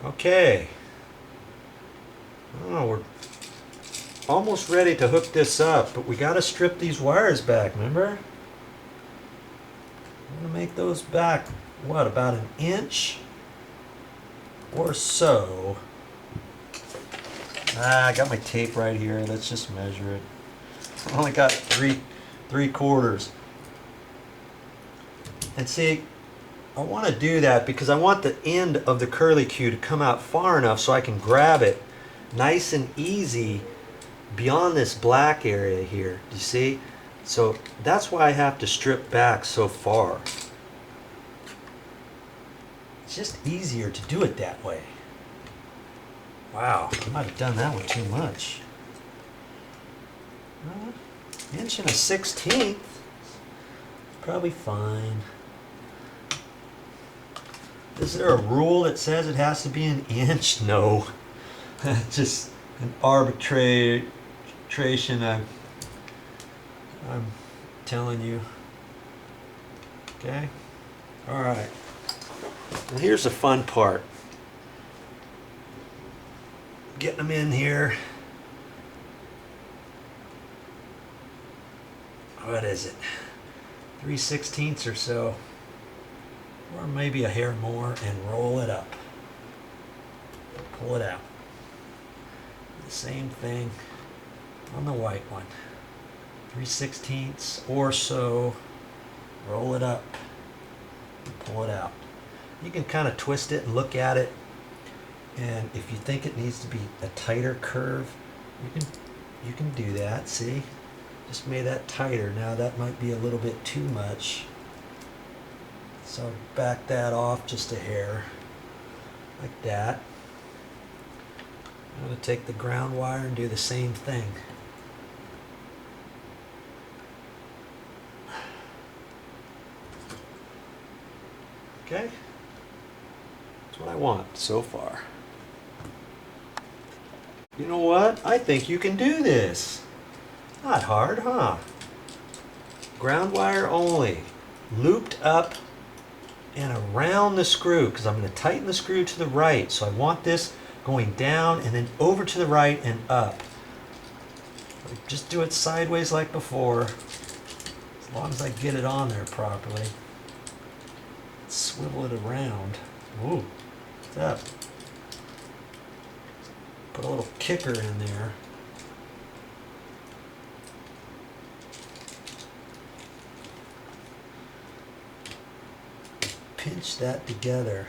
Okay. Oh, we're almost ready to hook this up, but we got to strip these wires back, remember? I'm going to make those back, what, about an inch or so. I got my tape right here. Let's just measure it. I only got three quarters. And see, I want to do that because I want the end of the curly Q to come out far enough so I can grab it nice and easy beyond this black area here. Do you see? So that's why I have to strip back so far. It's just easier to do it that way. Wow, I might have done that one too much. Inch and a 1/16. Probably fine. Is there a rule that says it has to be an inch? No. Just an arbitration I'm telling you. Okay? Alright. Well, here's the fun part. Getting them in here. What is it? 3/16 or so. Or maybe a hair more, and roll it up. Pull it out. The same thing on the white one. 3/16 or so. Roll it up. And pull it out. You can kind of twist it and look at it. And if you think it needs to be a tighter curve, you can do that. See? Just made that tighter. Now that might be a little bit too much. So back that off just a hair, like that. I'm going to take the ground wire and do the same thing. Okay? That's what I want so far. You know what? I think you can do this. Not hard, huh? Ground wire only. Looped up and around the screw, because I'm going to tighten the screw to the right. So I want this going down and then over to the right and up. Just do it sideways like before, as long as I get it on there properly. Swivel it around. Ooh, what's that? Put a little kicker in there. Pinch that together.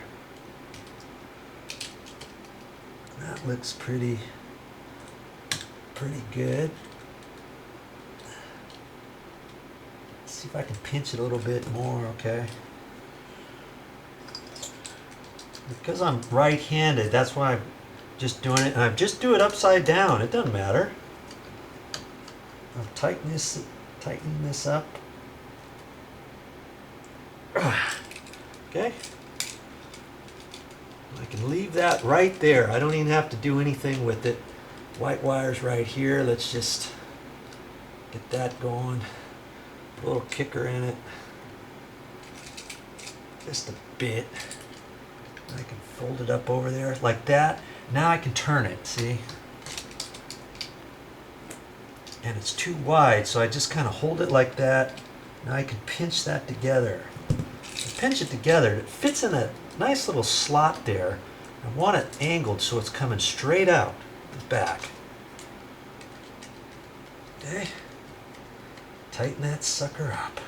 That looks pretty good. Let's see if I can pinch it a little bit more, okay? Because I'm right-handed, that's why I'm just doing it. And I just do it upside down. It doesn't matter. I'll tighten this up. Okay. I can leave that right there. I don't even have to do anything with it. White wire's right here. Let's just get that going. Put a little kicker in it. Just a bit. I can fold it up over there like that. Now I can turn it, see? And it's too wide, so I just kind of hold it like that. Now I can pinch that together. Pinch it together. It fits in a nice little slot there. I want it angled so it's coming straight out the back. Okay. Tighten that sucker up.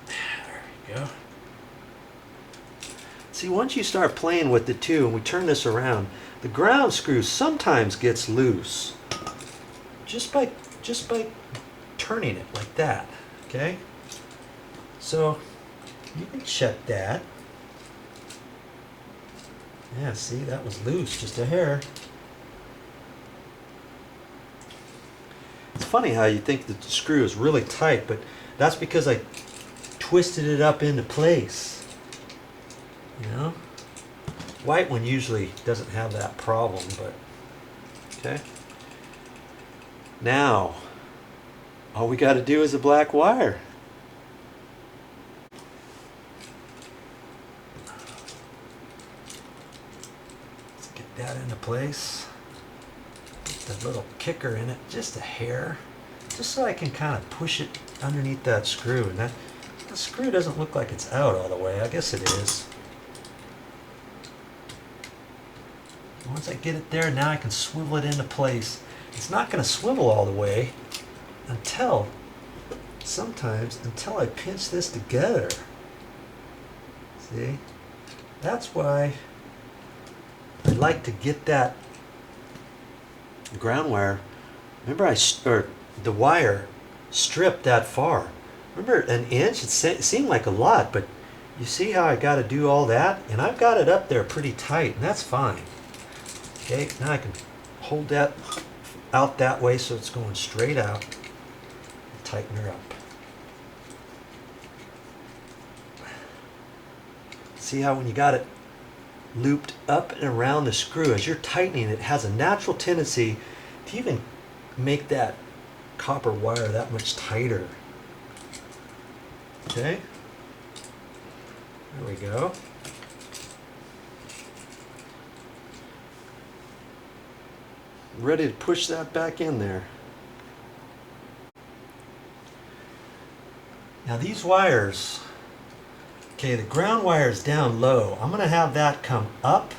There we go. See, once you start playing with it too, and we turn this around, the ground screw sometimes gets loose. Just by turning it like that. Okay? So you can check that. Yeah, see, that was loose, just a hair. It's funny how you think that the screw is really tight, but that's because I twisted it up into place. You know? White one usually doesn't have that problem, but okay. Now, all we got to do is a black wire. Get that into place. Put the little kicker in it, just a hair, just so I can kind of push it underneath that screw. And that the screw doesn't look like it's out all the way. I guess it is. Once I get it there, now I can swivel it into place. It's not going to swivel all the way until I pinch this together. See? That's why I like to get that ground wire. Remember, the wire stripped that far. Remember, an inch? It seemed like a lot, but you see how I got to do all that? And I've got it up there pretty tight, and that's fine. Okay, now I can hold that out that way so it's going straight out. Tighten her up. See how when you got it looped up and around the screw, as you're tightening it has a natural tendency to even make that copper wire that much tighter. Okay, there we go. Ready to push that back in there. Now these wires, okay, the ground wire is down low. I'm going to have that come up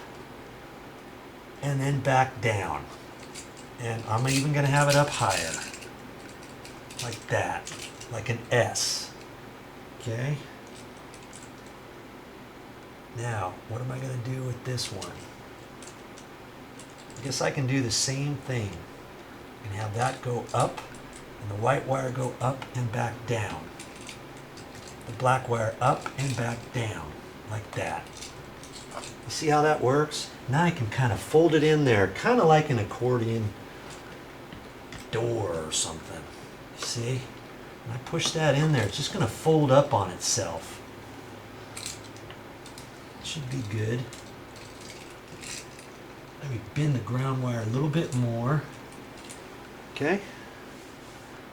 and then back down. And I'm even going to have it up higher. Like that. Like an S. Okay? Now, what am I going to do with this one? I guess I can do the same thing. I can have that go up and the white wire go up and back down. The black wire up and back down, like that. You see how that works? Now I can kind of fold it in there, kind of like an accordion door or something. You see? When I push that in there, it's just going to fold up on itself. It should be good. Let me bend the ground wire a little bit more. Okay?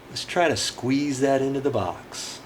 Let's try to squeeze that into the box.